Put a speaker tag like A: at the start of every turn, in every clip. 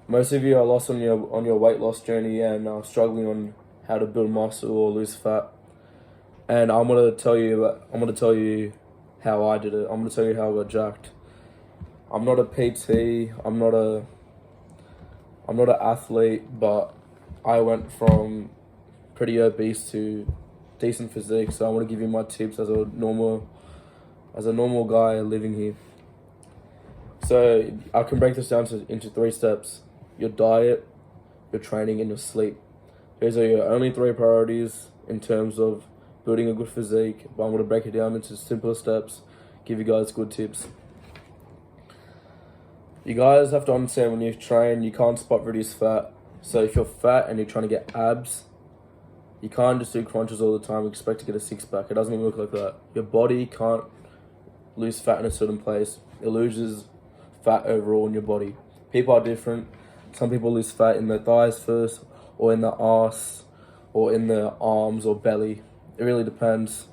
A: Most of you are lost on your weight loss journey and struggling on how to build muscle or lose fat. And I'm gonna tell you how I did it. I'm gonna tell you how I got jacked. I'm not a PT. I'm not an athlete, but I went from pretty obese to decent physique. So I want to give you my tips as a normal guy living here. So I can break this down into 3 steps: your diet, your training, and your sleep. Those are your only 3 priorities in terms of building a good physique. But I'm going to break it down into simpler steps, give you guys good tips. You guys have to understand when you train, you can't spot reduce fat. So if you're fat and you're trying to get abs, you can't just do crunches all the time and expect to get a 6-pack. It doesn't even look like that. Your body can't lose fat in a certain place. It loses fat overall in your body. People are different. Some people lose fat in their thighs first, or in the arse, or in the arms or belly. It really depends.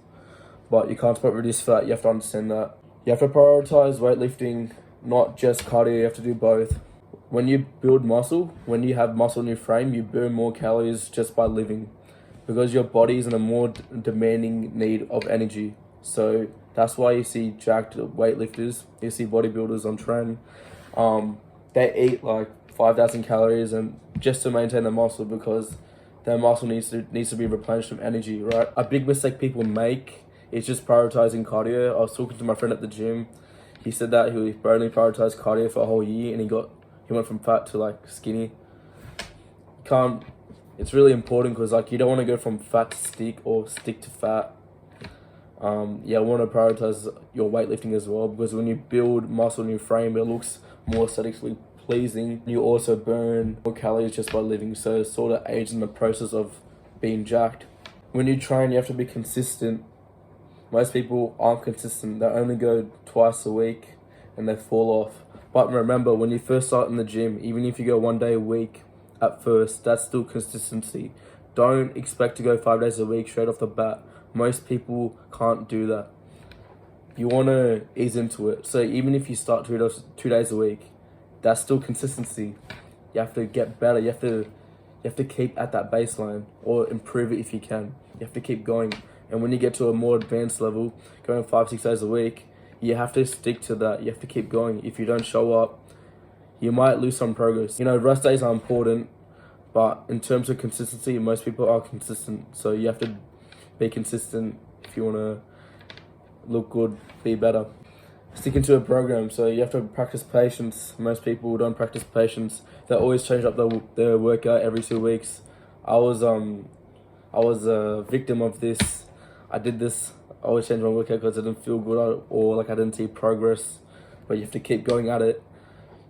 A: But you can't spot reduce fat. You have to understand that. You have to prioritize weightlifting, not just cardio. You have to do both. When you build muscle, when you have muscle in your frame, you burn more calories just by living, because your body is in a more demanding need of energy. So that's why you see jacked weightlifters, you see bodybuilders on trend. They eat like 5,000 calories and just to maintain their muscle, because their muscle needs to be replenished from energy, right? A big mistake people make is just prioritizing cardio. I was talking to my friend at the gym. He said that he only prioritized cardio for a whole year and he went from fat to like skinny. Can't. It's really important because like you don't want to go from fat to stick or stick to fat. I want to prioritize your weightlifting as well, because when you build muscle in your frame, it looks more aesthetically pleasing. You also burn more calories just by living, so it sort of aids in the process of being jacked. When you train, you have to be consistent. Most people aren't consistent. They only go twice a week and they fall off. But remember, when you first start in the gym, even if you go 1 day a week at first, that's still consistency. Don't expect to go 5 days a week straight off the bat. Most people can't do that. You want to ease into it. So even if you start 2 days a week, that's still consistency. You have to get better. You have to keep at that baseline or improve it if you can. You have to keep going. And when you get to a more advanced level, going 5-6 days a week, you have to stick to that. You have to keep going. If you don't show up, you might lose some progress. You know, rest days are important, but in terms of consistency, most people are consistent. So you have to be consistent if you want to look good, be better. Sticking to a program, so you have to practice patience. Most people don't practice patience. They always change up their workout every 2 weeks. I was a victim of this. I did this. I always changed my workout because I didn't feel good or like I didn't see progress. But you have to keep going at it.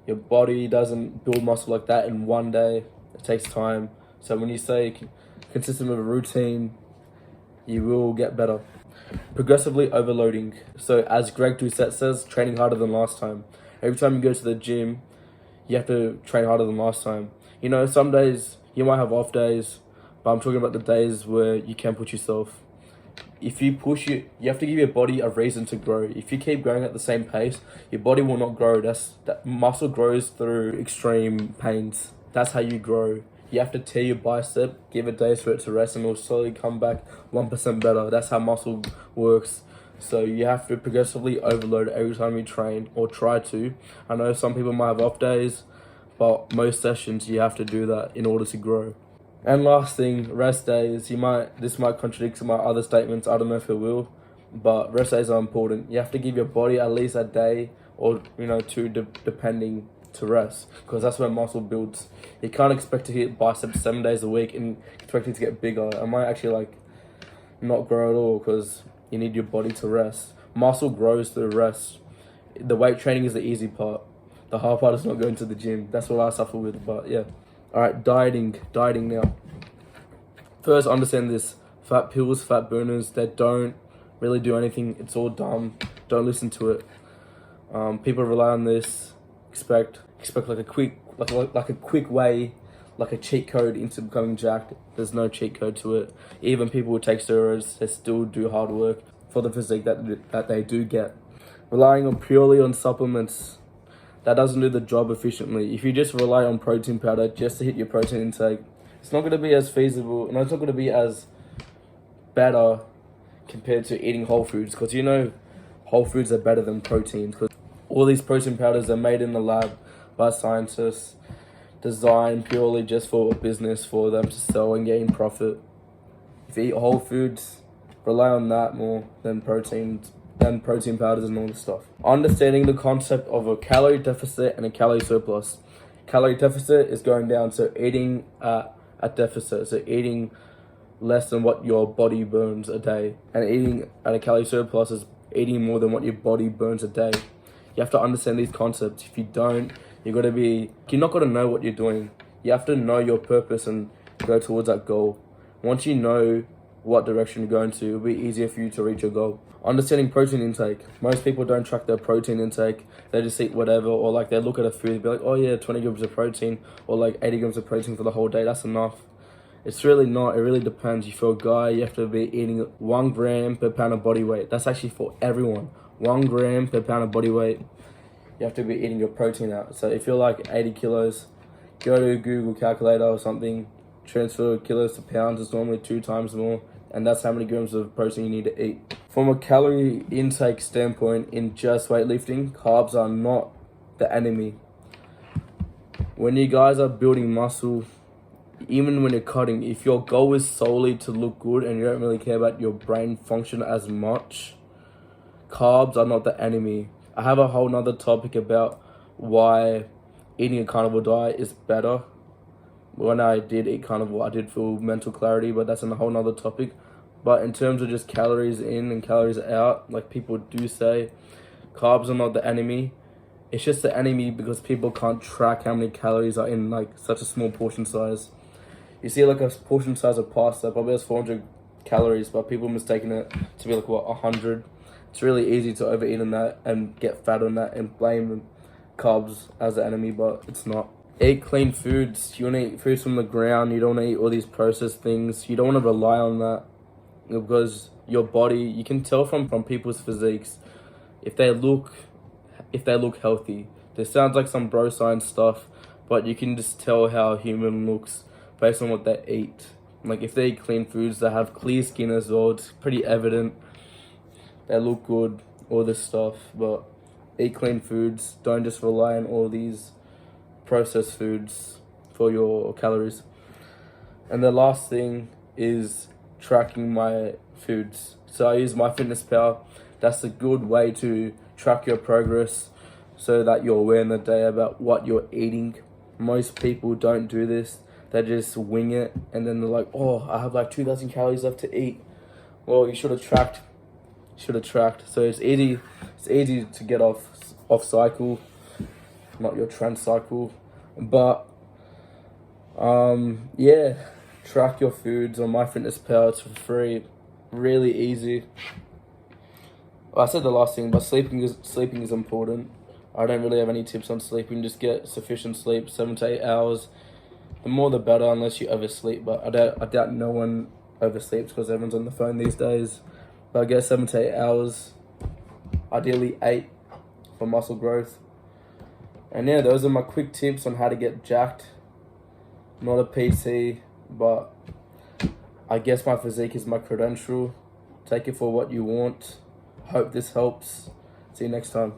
A: Your body doesn't build muscle like that in 1 day. It takes time. So when you say consistent with a routine, you will get better. Progressively overloading. So as Greg Doucette says, training harder than last time. Every time you go to the gym, you have to train harder than last time. You know, some days you might have off days, but I'm talking about the days where you can push yourself. If you push you have to give your body a reason to grow. If you keep growing at the same pace, your body will not grow. That muscle grows through extreme pains. That's how you grow. You have to tear your bicep, give it days for it to rest, and it'll slowly come back 1% better. That's how muscle works. So you have to progressively overload every time you train, or try to. I know some people might have off days, but most sessions you have to do that in order to grow. And last thing, rest days. This might contradict some of my other statements. I don't know if it will, but rest days are important. You have to give your body at least a day or 2, depending, to rest, because that's where muscle builds. You can't expect to hit biceps 7 days a week and expect it to get bigger. It might actually not grow at all, because you need your body to rest. Muscle grows through rest. The weight training is the easy part. The hard part is not going to the gym. That's what I suffer with, but yeah. Alright, dieting now. First, understand this. Fat pills, fat burners, they don't really do anything. It's all dumb. Don't listen to it. People rely on this. Expect like a quick way, like a cheat code into becoming jacked. There's no cheat code to it. Even people who take steroids, they still do hard work for the physique that they do get. Relying purely on supplements, that doesn't do the job efficiently. If you just rely on protein powder just to hit your protein intake, it's not going to be as feasible, and it's not going to be as better compared to eating whole foods, because whole foods are better than proteins, because all these protein powders are made in the lab by scientists, designed purely just for business, for them to sell and gain profit. If you eat whole foods, rely on that more than protein powders and all this stuff. Understanding the concept of a calorie deficit and a calorie surplus. Calorie deficit is going down, so eating at a deficit, so eating less than what your body burns a day, and eating at a calorie surplus is eating more than what your body burns a day. You have to understand these concepts. If you don't, you're not gonna know what you're doing. You have to know your purpose and go towards that goal. Once you know what direction you're going to, it'll be easier for you to reach your goal. Understanding protein intake. Most people don't track their protein intake. They just eat whatever, or like they look at a food and be like, oh yeah, 20 grams of protein, or like 80 grams of protein for the whole day, that's enough. It's really not. It really depends. If you're a guy, you have to be eating 1 gram per pound of body weight. That's actually for everyone. 1 gram per pound of body weight. You have to be eating your protein out. So if you're like 80 kilos, go to a Google calculator or something, transfer kilos to pounds. It's normally 2 times more, and that's how many grams of protein you need to eat. From a calorie intake standpoint, in just weightlifting, carbs are not the enemy. When you guys are building muscle, even when you're cutting, if your goal is solely to look good and you don't really care about your brain function as much, carbs are not the enemy. I have a whole nother topic about why eating a carnivore diet is better. When I did eat carnivore, I did feel mental clarity, but that's a whole nother topic. But in terms of just calories in and calories out, like people do say, carbs are not the enemy. It's just the enemy because people can't track how many calories are in like such a small portion size. You see like a portion size of pasta probably has 400 calories, but people mistaking it to be like 100. It's really easy to overeat on that and get fat on that and blame carbs as the enemy, but it's not. Eat clean foods. You want to eat foods from the ground. You don't want to eat all these processed things. You don't want to rely on that, because your body, you can tell from people's physiques if they look healthy. This sounds like some bro science stuff, but you can just tell how a human looks based on what they eat. Like if they eat clean foods, they have clear skin as well. It's pretty evident. They look good, all this stuff, but eat clean foods. Don't just rely on all these processed foods for your calories. And the last thing is tracking my foods. So I use MyFitnessPal. That's a good way to track your progress so that you're aware in the day about what you're eating. Most people don't do this. They just wing it, and then they're like, oh, I have like 2,000 calories left to eat. Well, you should have tracked. So it's easy to get off cycle, not your trend cycle. But yeah, track your foods on MyFitnessPal. It's for free, really easy. Well, I said the last thing, but sleeping is important. I don't really have any tips on sleeping. Just get sufficient sleep, 7 to 8 hours. The more the better, unless you oversleep. But I doubt no one oversleeps because everyone's on the phone these days. But I guess 7 to 8 hours, ideally 8 for muscle growth. And yeah, those are my quick tips on how to get jacked. Not a PT, but I guess my physique is my credential. Take it for what you want. Hope this helps. See you next time.